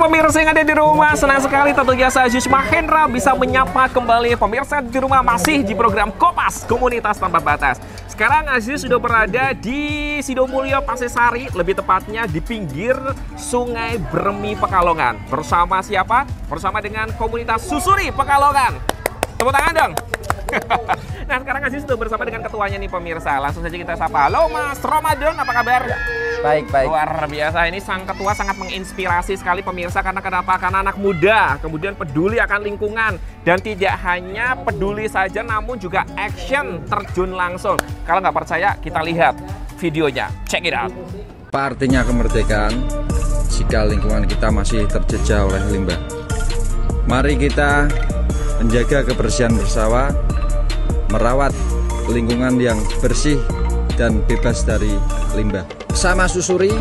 pemirsa yang ada di rumah, senang sekali tentunya saya Aziz Mahendra bisa menyapa kembali pemirsa di rumah masih di program Kompas Komunitas Tanpa Batas. Sekarang Aziz sudah berada di Sidomulyo Pasesari, lebih tepatnya di pinggir Sungai Bremi Pekalongan. Bersama siapa? Bersama dengan komunitas Susuri Pekalongan. Tepuk tangan dong. Nah, sekarang Aziz sudah bersama dengan ketuanya nih pemirsa. Langsung saja kita sapa. Halo Mas Ramadan, apa kabar? Baik, baik. Luar biasa, ini sang ketua sangat menginspirasi sekali pemirsa. Karena kenapa? Karena anak muda, kemudian peduli akan lingkungan. Dan tidak hanya peduli saja, namun juga action, terjun langsung. Kalau nggak percaya, kita lihat videonya. Check it out. Apa artinya kemerdekaan jika lingkungan kita masih terjejah oleh limbah? Mari kita menjaga kebersihan bersama, merawat lingkungan yang bersih dan bebas dari limbah. Bersama Susuri,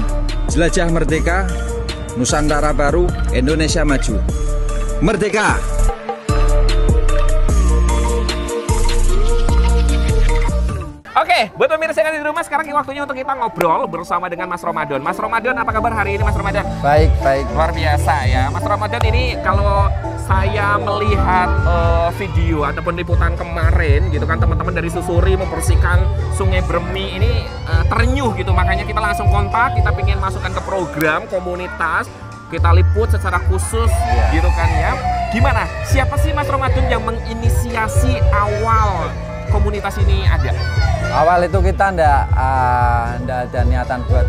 jelajah merdeka, Nusantara baru, Indonesia maju. Merdeka! Oke, buat pemirsa yang ada di rumah, sekarang waktunya untuk kita ngobrol bersama dengan Mas Ramadan. Mas Ramadan, apa kabar hari ini Mas Ramadan? Baik, baik. Luar biasa ya. Mas Ramadan, ini kalau saya melihat video ataupun liputan kemarin gitu kan, teman-teman dari Susuri membersihkan Sungai Bremi ini terenyuh gitu. Makanya kita langsung kontak, kita pengen masukkan ke program komunitas, kita liput secara khusus gitu kan ya. Gimana? Siapa sih Mas Ramadan yang menginisiasi awal komunitas ini ada? Awal itu kita ndak ada niatan buat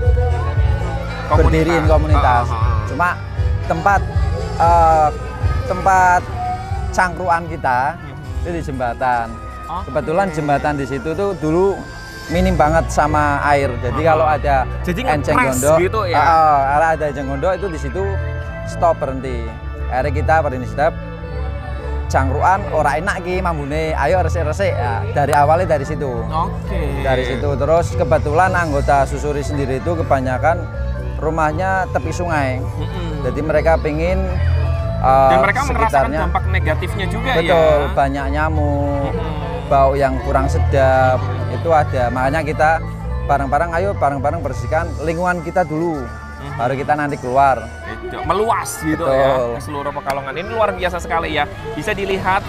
berdiriin komunitas. Cuma tempat cangkruan kita itu di jembatan. Kebetulan jembatan di situ tuh dulu minim banget sama air. Jadi kalau ada enceng gondok, gitu ya? Kalau ada enceng gondok itu di situ stop, berhenti. Akhirnya kita berinisiatif cangkruan ora enak ki mambune, ayo resik-resik ya, dari awalnya dari situ. Dari situ terus kebetulan anggota Susuri sendiri itu kebanyakan rumahnya tepi sungai. Jadi mereka pingin dan mereka merasakan sekitarnya dampak negatifnya juga. Betul, ya. banyak nyamuk, bau yang kurang sedap itu ada. Makanya kita bareng-bareng bersihkan lingkungan kita dulu, baru kita nanti keluar. Meluas gitu. Betul. Ya, ke seluruh Pekalongan. Ini luar biasa sekali ya. Bisa dilihat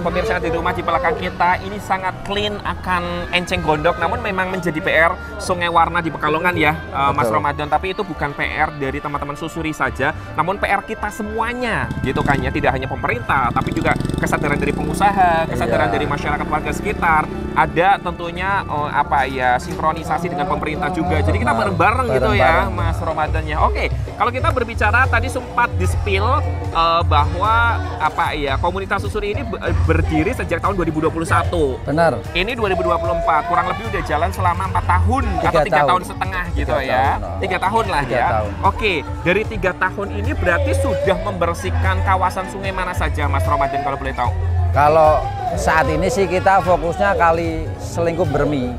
pemirsa di rumah di belakang kita, ini sangat clean akan enceng gondok. Namun memang menjadi PR Sungai Warna di Pekalongan ya, Mas Ramadan. Tapi itu bukan PR dari teman-teman Susuri saja, namun PR kita semuanya gitu kan ya. Tidak hanya pemerintah, tapi juga kesadaran dari pengusaha, kesadaran dari masyarakat warga sekitar. Ada tentunya sinkronisasi dengan pemerintah juga. Jadi kita bareng-bareng gitu ya, Mas Ramadan ya. Oke, kalau kita berbicara tadi sempat di-spill bahwa komunitas Susuri ini berdiri sejak tahun 2021. Benar. Ini 2024, kurang lebih udah jalan selama 4 tahun atau 3 tahun setengah gitu ya. 3 tahun lah ya. Oke, dari 3 tahun ini berarti sudah membersihkan kawasan sungai mana saja Mas Ramadan kalau boleh tahu? Kalau saat ini sih kita fokusnya kali Selingkup Bremi.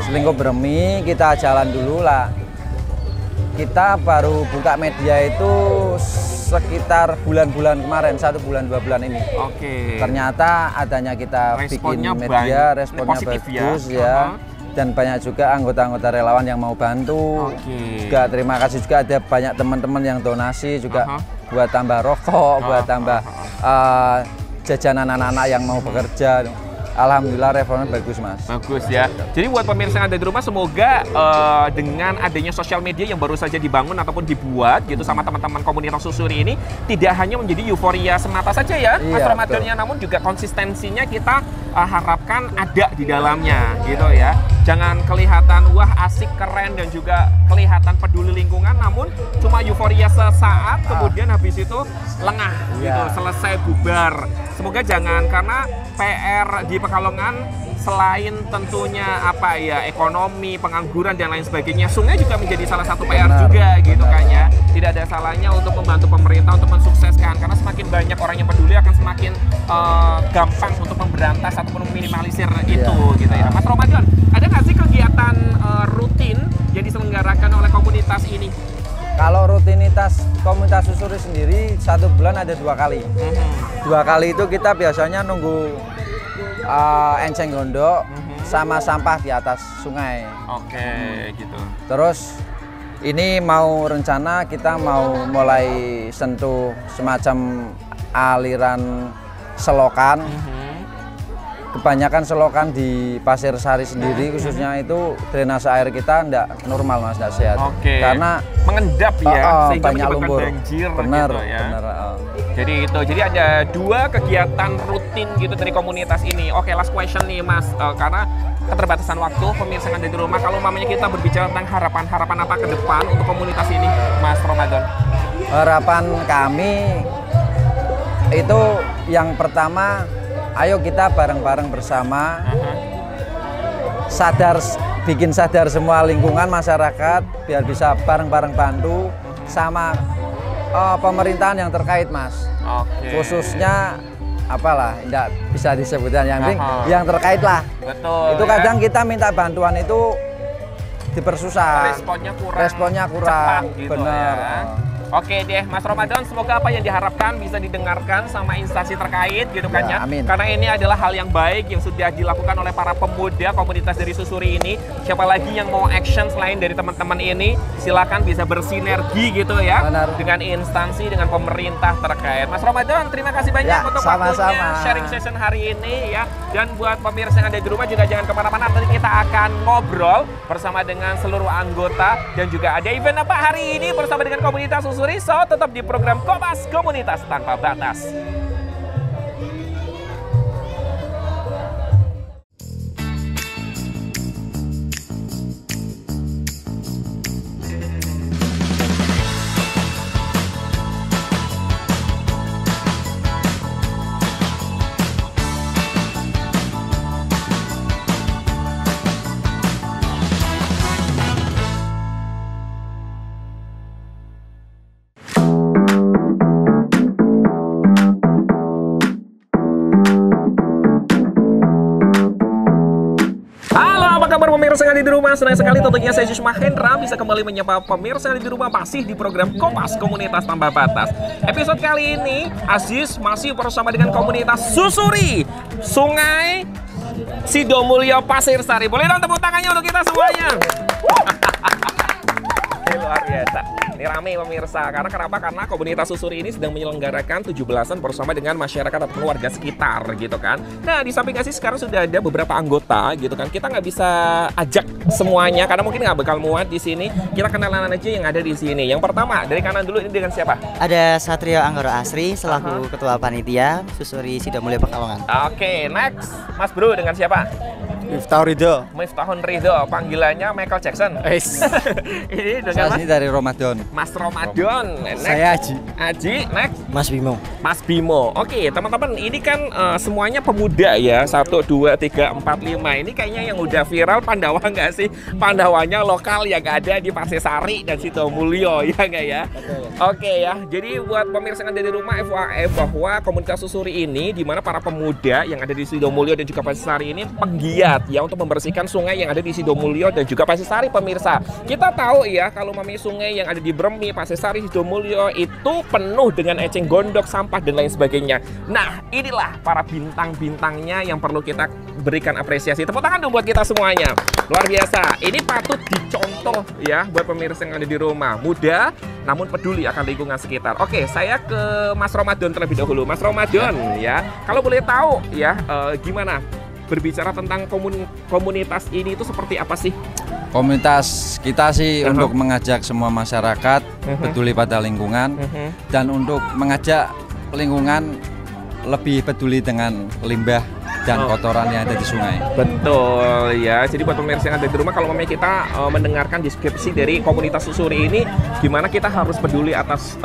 Selingkup Bremi kita jalan dulu lah. Kita baru buka media itu sekitar bulan-bulan kemarin, 1 bulan 2 bulan ini. Ternyata adanya kita responnya bikin media, responnya bagus ya. Dan banyak juga anggota-anggota relawan yang mau bantu. Juga terima kasih juga ada banyak teman-teman yang donasi juga buat tambah rokok, buat tambah jajanan anak-anak yang mau bekerja. Alhamdulillah responnya bagus Mas. Bagus ya. Jadi buat pemirsa yang ada di rumah, semoga dengan adanya sosial media yang baru saja dibangun ataupun dibuat gitu sama teman-teman komunitas Susuri ini, tidak hanya menjadi euforia semata saja ya Mas Ramadannya, namun juga konsistensinya kita harapkan ada di dalamnya gitu ya. Jangan kelihatan wah asik, keren, dan juga kelihatan peduli lingkungan, namun cuma euforia sesaat kemudian habis itu lengah gitu, selesai bubar. Semoga jangan, karena PR di Pekalongan selain tentunya ekonomi, pengangguran dan lain sebagainya, sungai juga menjadi salah satu PR juga gitu kan ya. Tidak ada salahnya untuk membantu pemerintah untuk mensukseskan, karena semakin banyak orang yang peduli akan semakin gampang untuk memberantas ataupun meminimalisir itu gitu ya. Mas Ramadan, ada nggak sih kegiatan rutin yang diselenggarakan oleh komunitas ini? Kalau rutinitas komunitas Susuri sendiri 1 bulan ada 2 kali. 2 kali itu kita biasanya nunggu enceng gondok sama sampah di atas sungai. Gitu. Terus ini mau rencana kita mau mulai sentuh semacam aliran selokan. Kebanyakan selokan di Pasir Sari sendiri khususnya itu drainase air kita enggak normal Mas, enggak sehat. Karena mengendap ya, sehingga banyak lumpur. banjir Bener, gitu ya. bener. Jadi itu, jadi ada 2 kegiatan rutin gitu dari komunitas ini. Oke, last question nih Mas, karena keterbatasan waktu, pemirsa yang ada di rumah, kalau mamanya kita berbicara tentang harapan apa ke depan untuk komunitas ini, Mas Ramadan? Harapan kami itu yang pertama, ayo kita bareng-bareng bersama, bikin sadar semua lingkungan masyarakat, biar bisa bareng-bareng bantu sama pemerintahan yang terkait Mas. Khususnya apalah, tidak bisa disebutkan yang terkait lah. Betul. Itu kadang kita minta bantuan itu dipersusah. Responnya kurang. Cepat, gitu bener. Ya. Oke deh, Mas Ramadan, semoga apa yang diharapkan bisa didengarkan sama instansi terkait gitu kan ya. Amin. Karena ini adalah hal yang baik yang sudah dilakukan oleh para pemuda komunitas dari Susuri ini. Siapa lagi yang mau action selain dari teman-teman ini, silakan bisa bersinergi gitu ya. Benar. Dengan instansi, dengan pemerintah terkait. Mas Ramadan, terima kasih banyak untuk waktunya sharing session hari ini ya. Dan buat pemirsa yang ada di rumah juga jangan kemana-mana, nanti kita akan ngobrol bersama dengan seluruh anggota dan juga ada event apa hari ini bersama dengan komunitas Susuri. So, tetap di program Kompas Komunitas Tanpa Batas. Pemirsa yang ada di rumah, senang sekali tentunya saya Jus Mahendra bisa kembali menyapa pemirsa yang ada di rumah masih di program Kompas Komunitas Tanpa Batas. Episode kali ini Aziz masih bersama dengan komunitas Susuri Sungai Sidomulyo Pasir Sari. Boleh dong tepuk tangannya untuk kita semuanya. Luar biasa. Ini rame pemirsa, karena kenapa? Karena komunitas Susuri ini sedang menyelenggarakan 17-an bersama dengan masyarakat atau warga sekitar gitu kan. Nah, di samping Aziz sekarang sudah ada beberapa anggota gitu kan. Kita nggak bisa ajak semuanya karena mungkin nggak bakal muat di sini. Kita kenalan aja yang ada di sini. Yang pertama dari kanan dulu, ini dengan siapa? Ada Satrio Anggoro Asri selaku ketua panitia Susuri Sidomulyo Pekalongan. Oke, next Mas Bro dengan siapa? Miftahun Ridho, panggilannya Michael Jackson. Ini dengan Saya dari Ramadan. Mas Ramadan. Next. Saya Aji, next. Mas Bimo. Mas Bimo. Oke, teman-teman, ini kan semuanya pemuda ya. 1, 2, 3, 4, 5. Ini kayaknya yang udah viral Pandawa nggak sih? Pandawanya lokal yang ada di Pasir Sari dan Sidomulyo, ya nggak ya? Oke ya. Jadi buat pemirsa yang ada di rumah, FYI bahwa komunitas Susuri ini, di mana para pemuda yang ada di Sidomulyo dan juga Pasir Sari ini penggiat ya untuk membersihkan sungai yang ada di Sidomulyo dan juga Pasir Sari pemirsa. Kita tahu ya kalau mamanya sungai yang ada di Bremi, Pasir Sari, Sidomulyo itu penuh dengan eceng gondok, sampah dan lain sebagainya. Nah, inilah para bintang-bintangnya yang perlu kita berikan apresiasi. Tepuk tangan dong buat kita semuanya. Luar biasa. Ini patut dicontoh ya buat pemirsa yang ada di rumah. Muda namun peduli akan lingkungan sekitar. Oke, saya ke Mas Ramadan terlebih dahulu. Mas Ramadan ya, kalau boleh tahu ya gimana berbicara tentang komunitas ini itu seperti apa sih? Komunitas kita sih untuk mengajak semua masyarakat peduli pada lingkungan dan untuk mengajak lingkungan lebih peduli dengan limbah dan kotoran yang ada di sungai. Betul ya. Jadi buat pemirsa yang ada di rumah, kalau memang kita mendengarkan deskripsi dari komunitas Susuri ini, gimana kita harus peduli atas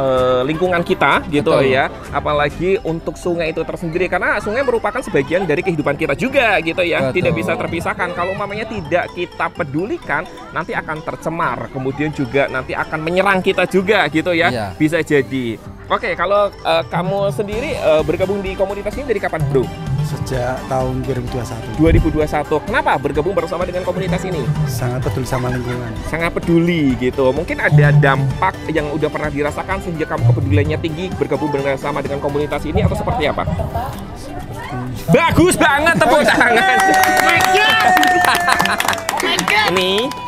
lingkungan kita gitu. Betul. Ya. Apalagi untuk sungai itu tersendiri, karena sungai merupakan sebagian dari kehidupan kita juga gitu ya. Betul. Tidak bisa terpisahkan. Kalau mamanya tidak kita pedulikan, nanti akan tercemar. Kemudian juga nanti akan menyerang kita juga gitu ya. Iya. Bisa jadi. Oke, kalau kamu sendiri bergabung di komunitas ini dari kapan, Bro? Sejak tahun 2021. 2021. Kenapa bergabung bersama dengan komunitas ini? Sangat peduli sama lingkungan. Sangat peduli gitu. Mungkin ada dampak yang udah pernah dirasakan sehingga kamu kepeduliannya tinggi bergabung bersama dengan komunitas ini atau seperti apa? Bagus banget, tepuk tangan.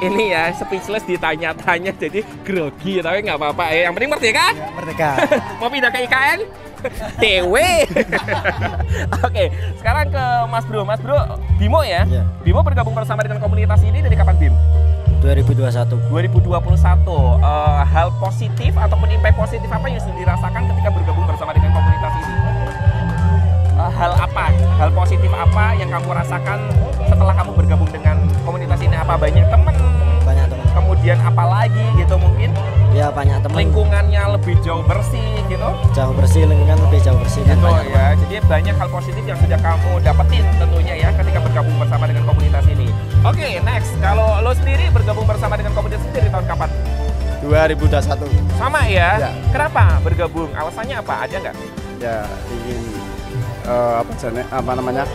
Ini ya speechless ditanya-tanya jadi grogi tapi nggak apa-apa ya. Yang penting merdeka. Ya, merdeka. Mau pindah ke IKN? TW. Oke, sekarang ke Mas Bro. Mas Bro, Bimo ya? Iya. Bimo bergabung bersama dengan komunitas ini dari kapan, Bim? 2021. 2021. Hal positif ataupun impact positif apa yang sudah dirasakan ketika bergabung bersama dengan komunitas ini? Hal apa? Hal positif apa yang kamu rasakan setelah kamu bergabung dengan komunitas ini? Apa banyak teman? Banyak teman. Kemudian apa lagi gitu mungkin? Ya banyak teman. Lingkungannya lebih jauh bersih gitu? Jauh bersih, lingkungan lebih jauh bersih kan. Gitu Banyak ya. Jadi banyak hal positif yang sudah kamu dapetin tentunya ya ketika bergabung bersama dengan komunitas ini. Oke, next. Kalau lo sendiri bergabung bersama dengan komunitas ini dari tahun kapan? 2021. Sama ya? Ya. Kenapa bergabung? Alasannya apa? Ada nggak? Ya ingin apa namanya?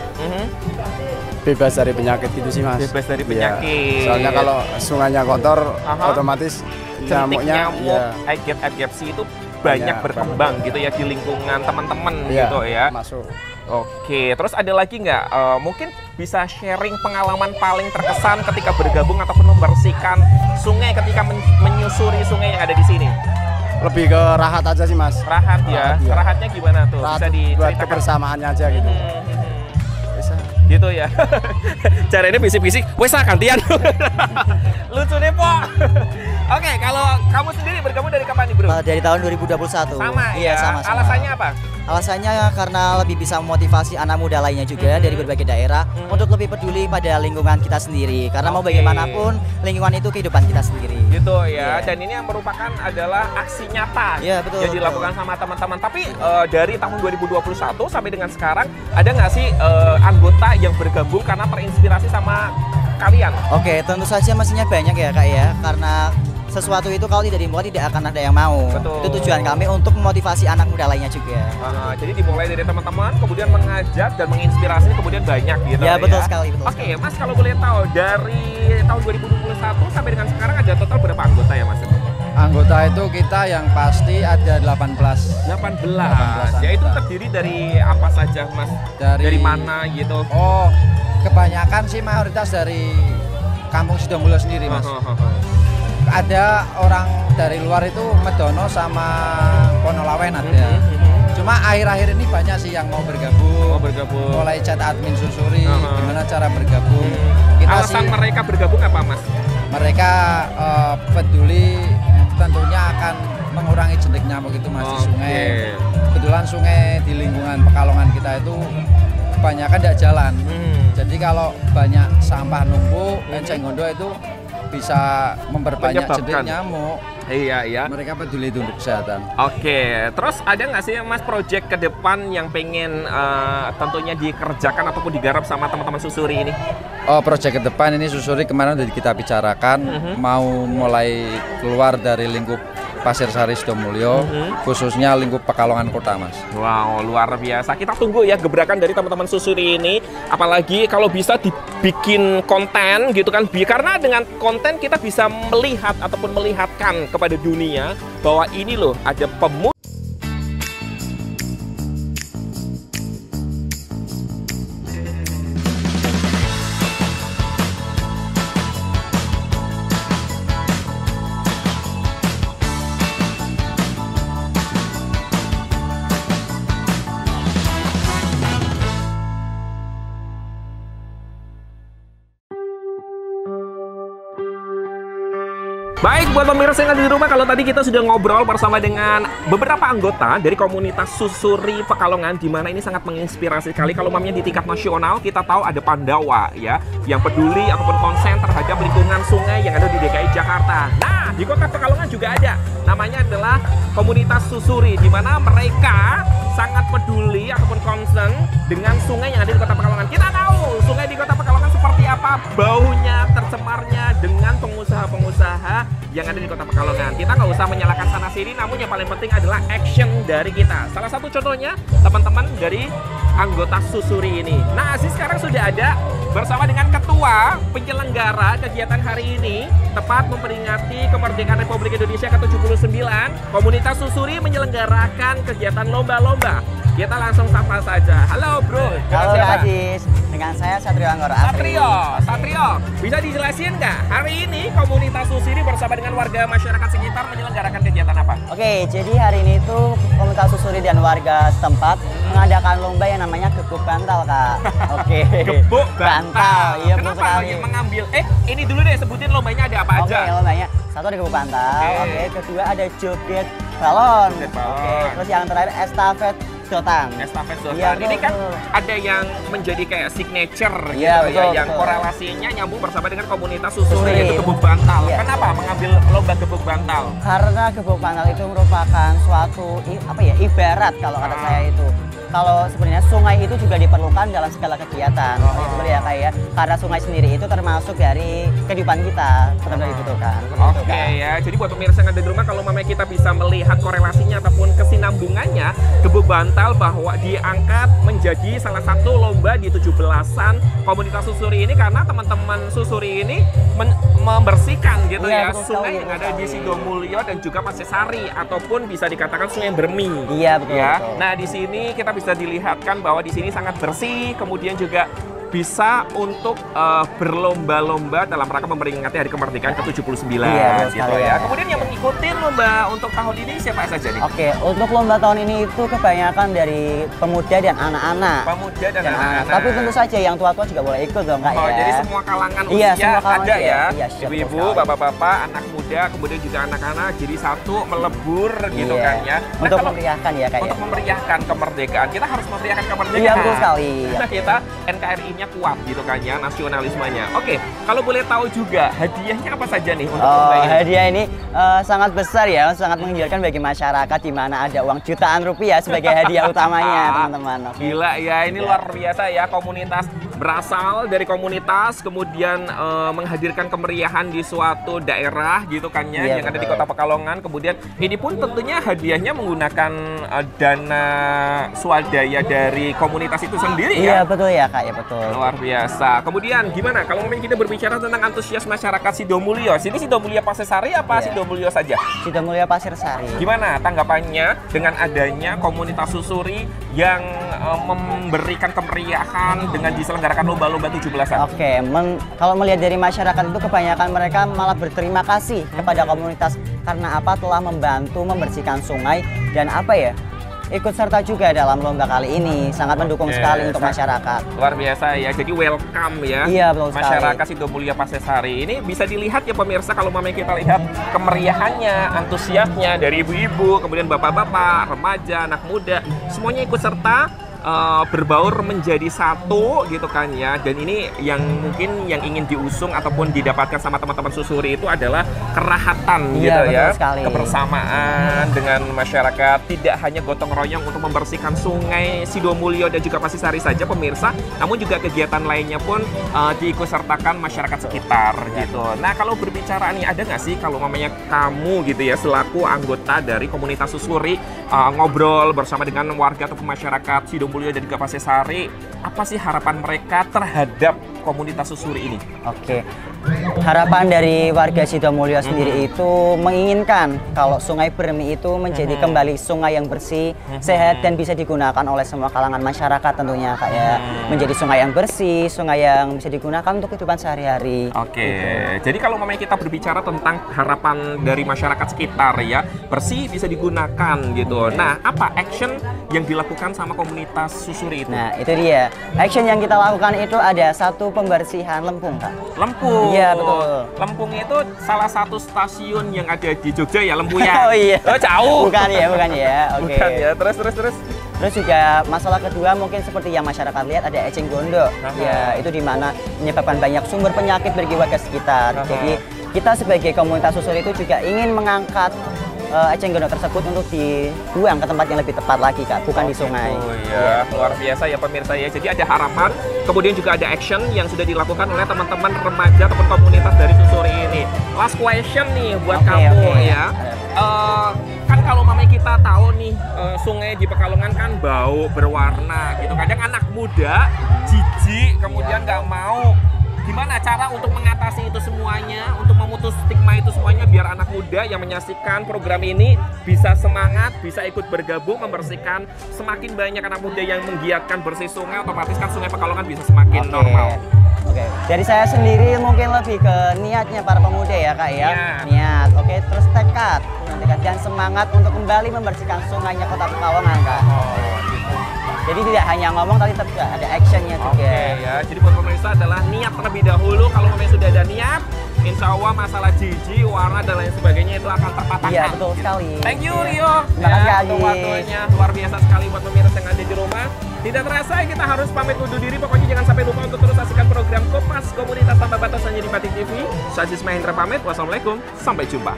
Bebas dari penyakit gitu sih Mas. Bebas dari Ya, penyakit. soalnya kalau sungainya kotor, Aha. otomatis Jentik nyamuknya nyamuk, Aegypti itu banyak berkembang gitu ya di lingkungan teman-teman gitu ya. Masuk. Oke, terus ada lagi nggak? Mungkin bisa sharing pengalaman paling terkesan ketika bergabung ataupun membersihkan sungai ketika menyusuri sungai yang ada di sini. Lebih ke rahat aja sih Mas. Rahat ya. Rahat, iya. Rahatnya gimana tuh? Rahat Bisa buat diceritakan? kebersamaannya aja gitu. Bisa. Gitu ya. Caranya bisik-bisik, wes gantian. Lucu nih, Pok. Oke, kalau kamu sendiri bergabung dari kapan nih, Bro? Dari tahun 2021. Sama Iya, ya. sama. Alasannya apa? Alasannya karena lebih bisa memotivasi anak muda lainnya juga dari berbagai daerah untuk lebih peduli pada lingkungan kita sendiri. Karena mau Oke. bagaimanapun lingkungan itu kehidupan kita sendiri. Gitu ya. Iya. Dan ini yang merupakan adalah aksi nyata Iya, betul, yang dilakukan sama teman-teman. Tapi dari tahun 2021 sampai dengan sekarang ada nggak sih anggota yang bergabung karena terinspirasi sama kalian? Oke, tentu saja mestinya banyak ya Kak ya. Karena sesuatu itu kalau tidak dimulai tidak akan ada yang mau. Betul. Itu tujuan kami untuk memotivasi anak muda lainnya juga. Jadi dimulai dari teman-teman, kemudian mengajak dan menginspirasi, kemudian banyak gitu Ya, betul sekali, betul Oke, Mas, kalau boleh tahu dari tahun 2021 sampai dengan sekarang ada total berapa anggota ya, Mas? Anggota itu kita yang pasti ada 18. 18. Ya itu terdiri dari apa saja, Mas? Dari mana gitu? Oh, kebanyakan sih mayoritas dari Kampung Sidomulyo sendiri, Mas. Ada orang dari luar itu Medono sama Ponolawen ada. Cuma akhir-akhir ini banyak sih yang mau bergabung. Mulai chat admin susuri, gimana cara bergabung. Alasan mereka bergabung apa, Mas? Mereka peduli tentunya akan mengurangi jentik nyamuk itu Mas di sungai. Kebetulan sungai di lingkungan Pekalongan kita itu kebanyakan tidak jalan. Jadi kalau banyak sampah numpuk, enceng gondok itu bisa memperbanyak jentik nyamuk. Iya. Mereka peduli itu untuk kesehatan. Oke, terus ada nggak sih Mas proyek ke depan yang pengen tentunya dikerjakan ataupun digarap sama teman-teman susuri ini? Oh, proyek ke depan ini susuri kemarin sudah kita bicarakan mau mulai keluar dari lingkup Pasir Sari Sidomulyo, khususnya lingkup Pekalongan Kota, Mas. Wow, luar biasa. Kita tunggu ya gebrakan dari teman-teman susuri ini. Apalagi kalau bisa dibikin konten gitu kan. Karena dengan konten kita bisa melihat ataupun melihatkan kepada dunia bahwa ini loh ada pemuda. Baik, buat pemirsa yang ada di rumah, kalau tadi kita sudah ngobrol bersama dengan beberapa anggota dari komunitas susuri Pekalongan, di mana ini sangat menginspirasi sekali. Kalau mamanya di tingkat nasional, kita tahu ada Pandawa ya, yang peduli ataupun konsen terhadap lingkungan sungai yang ada di DKI Jakarta. Nah, di kota Pekalongan juga ada, namanya adalah komunitas susuri, di mana mereka sangat peduli ataupun concern dengan sungai yang ada di kota Pekalongan. Kita tahu sungai di kota Pekalongan seperti apa baunya, tercemarnya dengan pengusaha-pengusaha yang ada di kota Pekalongan. Kita nggak usah menyalahkan sana sini, namun yang paling penting adalah action dari kita. Salah satu contohnya teman-teman dari anggota susuri ini. Nah, Aziz sekarang sudah ada bersama dengan ketua penyelenggara kegiatan hari ini, tepat memperingati kemerdekaan Republik Indonesia ke-79. Komunitas susuri menyelenggarakan kegiatan lomba-lomba. Kita langsung sapa saja. Halo, Bro. Halo Aziz. Dengan saya Satrio Anggoro. Satrio, bisa dijelasin nggak hari ini komunitas Susuri bersama dengan warga masyarakat sekitar menyelenggarakan kegiatan apa? Oke, jadi hari ini tuh komunitas Susuri dan warga setempat mengadakan lomba yang namanya gebuk bantal, Kak. Oke. Gebuk bantal. Iya, kenapa yang mengambil? Ini dulu deh sebutin lombanya ada apa aja. Oke, lombanya satu ada gebuk bantal. Oke, kedua ada joget balon. Oke, terus yang terakhir estafet dotan. Estafet dotan. Iya, ini kan betul. ada yang menjadi kayak signature Iya, gitu betul, ya, yang betul. korelasinya nyambung bersama dengan komunitas Susuri Susuri. yaitu gebuk bantal. Iya. Kenapa mengambil lomba gebuk bantal? Karena gebuk bantal itu merupakan suatu ibarat kalau kata saya itu. Kalau sebenarnya sungai itu juga diperlukan dalam segala kegiatan. Itu ya kayak karena sungai sendiri itu termasuk dari kehidupan kita, benar-benar dibutuhkan. Oke ya, jadi buat pemirsa yang ada di rumah, kalau mamanya kita bisa melihat korelasinya ataupun kesinambungannya, gebuk bantal bahwa diangkat menjadi salah satu lomba di 17-an komunitas Susuri ini karena teman-teman Susuri ini membersihkan gitu Iya, ya betul sungai sekali, yang betul ada di sekali. Sidomulyo dan juga Pasesari ataupun bisa dikatakan Sungai Bermi. Iya, betul, Ya. betul. Nah, di sini kita bisa dilihatkan bahwa di sini sangat bersih, kemudian juga bisa untuk berlomba-lomba dalam rangka memperingati Hari Kemerdekaan ke-79 Iya, gitu sekali, ya. ya. Kemudian yang mengikuti lomba untuk tahun ini siapa saja nih? Oke, untuk lomba tahun ini itu kebanyakan dari pemuda dan anak-anak. Pemuda dan Dan anak-anak. Tapi tentu saja yang tua-tua juga boleh ikut dong, Kak, Oh, ya. jadi semua kalangan Iya, usia semua kalangan ada usia. ya. Iya, siap, Ibu-ibu, betul sekali. bapak-bapak, anak muda, kemudian juga anak-anak jadi satu melebur gitu Iya. kan ya. Nah, Untuk kalau memeriahkan ya, Kak, ya. untuk memeriahkan kemerdekaan, kita harus memeriahkan kemerdekaan. Iya, betul sekali. Karena kita NKRI-nya kuat gitu kan ya, nasionalismenya. Oke, kalau boleh tahu juga hadiahnya apa saja nih untuk lomba ini? Hadiah ini sangat besar ya, sangat menggiurkan bagi masyarakat di mana ada uang jutaan rupiah sebagai hadiah utamanya, teman-teman. Oke. Gila ya, ini luar biasa ya, komunitas berasal dari komunitas kemudian menghadirkan kemeriahan di suatu daerah gitu kan ya, Iya, yang ada di betul. Kota Pekalongan. Kemudian ini pun tentunya hadiahnya menggunakan dana swadaya dari komunitas itu sendiri Iya, ya. betul ya, Kak, ya betul. Luar biasa. Kemudian gimana kalau kita berbicara tentang antusias masyarakat Sidomulyo? Sini Sidomulyo Pasesari apa Iya. Sidomulyo saja? Sidomulyo Pasir Sari. Gimana tanggapannya dengan adanya komunitas Susuri yang memberikan kemeriahan dengan diselenggarakan lomba-lomba 17-an? Oke, kalau melihat dari masyarakat itu kebanyakan mereka malah berterima kasih kepada komunitas karena apa telah membantu membersihkan sungai dan apa ya ikut serta juga dalam lomba kali ini, sangat mendukung Oke, sekali untuk masyarakat. Luar biasa ya, jadi welcome ya. Iya, betul sekali. Masyarakat Sidomulyo Pasesari ini bisa dilihat ya pemirsa, kalau mamanya kita lihat kemeriahannya, antusiasnya dari ibu-ibu, kemudian bapak-bapak, remaja, anak muda, semuanya ikut serta berbaur menjadi satu gitu kan ya. Dan ini yang mungkin yang ingin diusung ataupun didapatkan sama teman-teman Susuri itu adalah kerahatan Iya, gitu betul ya, sekali. kebersamaan dengan masyarakat, tidak hanya gotong royong untuk membersihkan sungai Sidomulyo dan juga Pasesari saja pemirsa, namun juga kegiatan lainnya pun diikutsertakan masyarakat sekitar gitu. Nah, kalau berbicara nih, ada nggak sih kalau mamanya kamu gitu ya selaku anggota dari komunitas Susuri ngobrol bersama dengan warga ataupun masyarakat Sidomulyo dan juga Pasesari, apa sih harapan mereka terhadap komunitas Susuri ini? Oke, harapan dari warga Sidomulyo sendiri itu menginginkan kalau Sungai Bermi itu menjadi kembali sungai yang bersih, sehat dan bisa digunakan oleh semua kalangan masyarakat tentunya, kayak menjadi sungai yang bersih, sungai yang bisa digunakan untuk kehidupan sehari-hari. Oke, jadi kalau mamanya kita berbicara tentang harapan dari masyarakat sekitar ya, bersih bisa digunakan gitu. Nah, apa action yang dilakukan sama komunitas Susuri itu? Nah, itu dia. Action yang kita lakukan itu ada satu pembersihan lempung, Kak. Lempung. Iya, betul. Lempung itu salah satu stasiun yang ada di Jogja ya, Lempu ya? Oh iya. Oh, jauh. Bukan ya. Oke. Bukan ya. Terus. Terus juga masalah kedua mungkin seperti yang masyarakat lihat ada eceng gondok. Ya, itu di mana menyebabkan banyak sumber penyakit bagi warga sekitar. Jadi kita sebagai komunitas Susuri itu juga ingin mengangkat eceng gondok tersebut untuk dibuang ke tempat yang lebih tepat lagi, Kak, bukan di sungai. Oh iya, luar biasa ya pemirsa ya. Jadi ada harapan, kemudian juga ada action yang sudah dilakukan oleh teman-teman remaja ataupun komunitas dari Susuri ini. Last question nih buat kamu ya. Kan kalau mamanya kita tahu nih sungai di Pekalongan kan bau berwarna gitu. Kadang anak muda jijik kemudian nggak mau Gimana cara untuk mengatasi itu semuanya, untuk memutus stigma itu semuanya, biar anak muda yang menyaksikan program ini bisa semangat, bisa ikut bergabung membersihkan. Semakin banyak anak muda yang menggiatkan bersih sungai, otomatis kan Sungai Pekalongan bisa semakin normal. Oke, dari saya sendiri mungkin lebih ke niatnya para pemuda ya Kak ya. Niat. Oke, terus tekad dan semangat untuk kembali membersihkan sungainya Kota Pekalongan Kak. Jadi tidak hanya ngomong, tapi tetap ada actionnya juga. Oke ya, jadi buat pemirsa adalah niat terlebih dahulu. Kalau memang sudah ada niat, insya Allah masalah jijik, warna dan lain sebagainya itu akan terpatahkan. Iya, betul sekali. Thank you Rio. Terima kasih untuk waktunya, luar biasa sekali buat pemirsa yang ada di rumah. Tidak terasa kita harus pamit undur diri. Pokoknya jangan sampai lupa untuk terus saksikan program Kompas Komunitas Tanpa Batas hanya di Batik TV. Saya Mahendra pamit. Wassalamualaikum. Sampai jumpa.